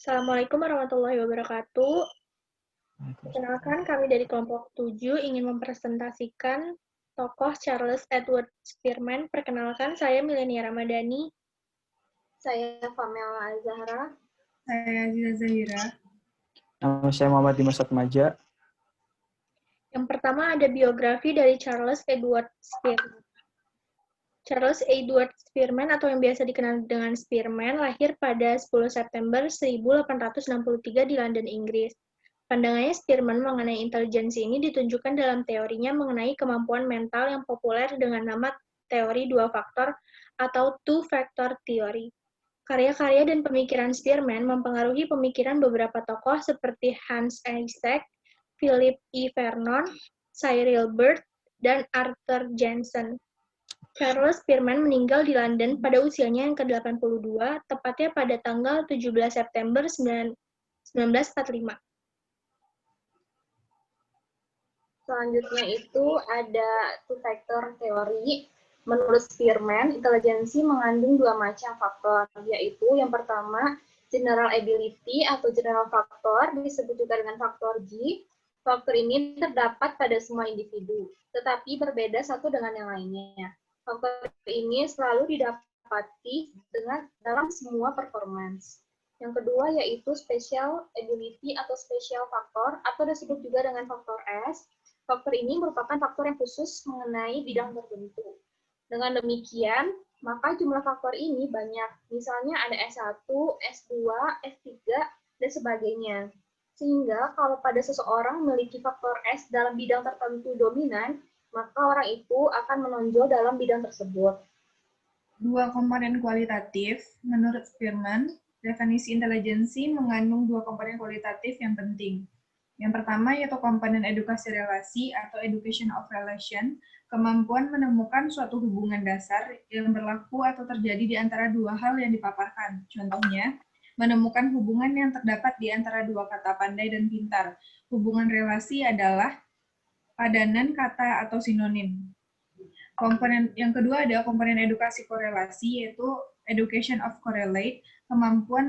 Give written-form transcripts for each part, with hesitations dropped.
Assalamualaikum warahmatullahi wabarakatuh. Perkenalkan, kami dari kelompok 7 ingin mempresentasikan tokoh Charles Edward Spearman. Perkenalkan, saya Milenia Ramadhani. Saya Pamela Al-Zahra. Saya Aziza Zahira. Nama saya Muhammad Dimas Atmaja. Yang pertama ada biografi dari Charles Edward Spearman. Charles Edward Spearman atau yang biasa dikenal dengan Spearman lahir pada 10 September 1863 di London, Inggris. Pandangannya Spearman mengenai intelijensi ini ditunjukkan dalam teorinya mengenai kemampuan mental yang populer dengan nama teori dua faktor atau two-factor theory. Karya-karya dan pemikiran Spearman mempengaruhi pemikiran beberapa tokoh seperti Hans Eyck, Philip E. Vernon, Cyril Bird, dan Arthur Jensen. Charles Spearman meninggal di London pada usianya yang ke-82, tepatnya pada tanggal 17 September 1945. Selanjutnya itu ada two-factor theory. Menurut Spearman, intelijensi mengandung dua macam faktor, yaitu yang pertama, general ability atau general factor, disebut juga dengan faktor G. Faktor ini terdapat pada semua individu, tetapi berbeda satu dengan yang lainnya. Faktor ini selalu didapati dalam semua performance. Yang kedua yaitu special ability atau special factor, atau disebut juga dengan faktor S. Faktor ini merupakan faktor yang khusus mengenai bidang tertentu. Dengan demikian, maka jumlah faktor ini banyak. Misalnya ada S1, S2, S3, dan sebagainya. Sehingga kalau pada seseorang memiliki faktor S dalam bidang tertentu dominan, maka orang itu akan menonjol dalam bidang tersebut. Dua komponen kualitatif. Menurut Spearman, definisi intelijensi mengandung dua komponen kualitatif yang penting. Yang pertama yaitu komponen edukasi relasi atau education of relation, kemampuan menemukan suatu hubungan dasar yang berlaku atau terjadi di antara dua hal yang dipaparkan. Contohnya, menemukan hubungan yang terdapat di antara dua kata pandai dan pintar. Hubungan relasi adalah padanan kata atau sinonim. Komponen yang kedua ada komponen edukasi korelasi, yaitu education of correlate, kemampuan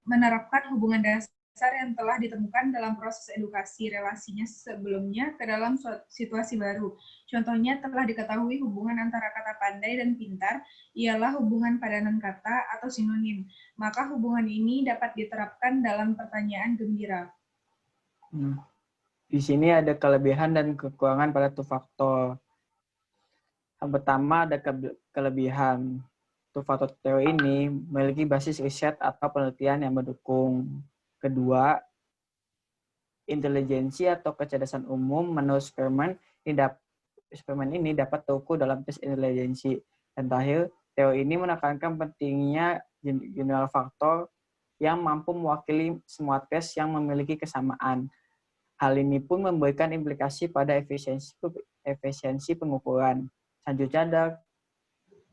menerapkan hubungan dasar yang telah ditemukan dalam proses edukasi relasinya sebelumnya ke dalam situasi baru. Contohnya, telah diketahui hubungan antara kata pandai dan pintar ialah hubungan padanan kata atau sinonim. Maka hubungan ini dapat diterapkan dalam pertanyaan gembira. Di sini ada kelebihan dan kekurangan pada two-factor. Yang pertama ada kelebihan. Two-factor theory ini memiliki basis riset atau penelitian yang mendukung. Kedua, intelijensi atau kecerdasan umum menurut Spearman ini dapat terukur dalam tes intelijensi. Dan terakhir, teori ini menekankan pentingnya general faktor yang mampu mewakili semua tes yang memiliki kesamaan. Hal ini pun memberikan implikasi pada efisiensi pengukuran. Selanjutnya ada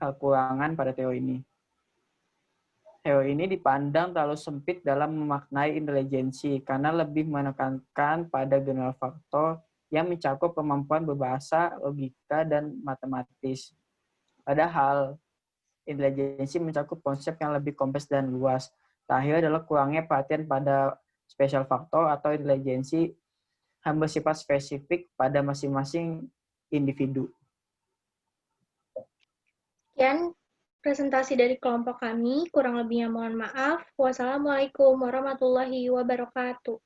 kekurangan pada teori ini. Teori ini dipandang terlalu sempit dalam memaknai intelijensi karena lebih menekankan pada general faktor yang mencakup kemampuan berbahasa, logika, dan matematis. Padahal, intelijensi mencakup konsep yang lebih kompleks dan luas. Terakhir adalah kurangnya perhatian pada special factor atau intelijensi yang bersifat spesifik pada masing-masing individu. Sekian presentasi dari kelompok kami, kurang lebihnya mohon maaf. Wassalamualaikum warahmatullahi wabarakatuh.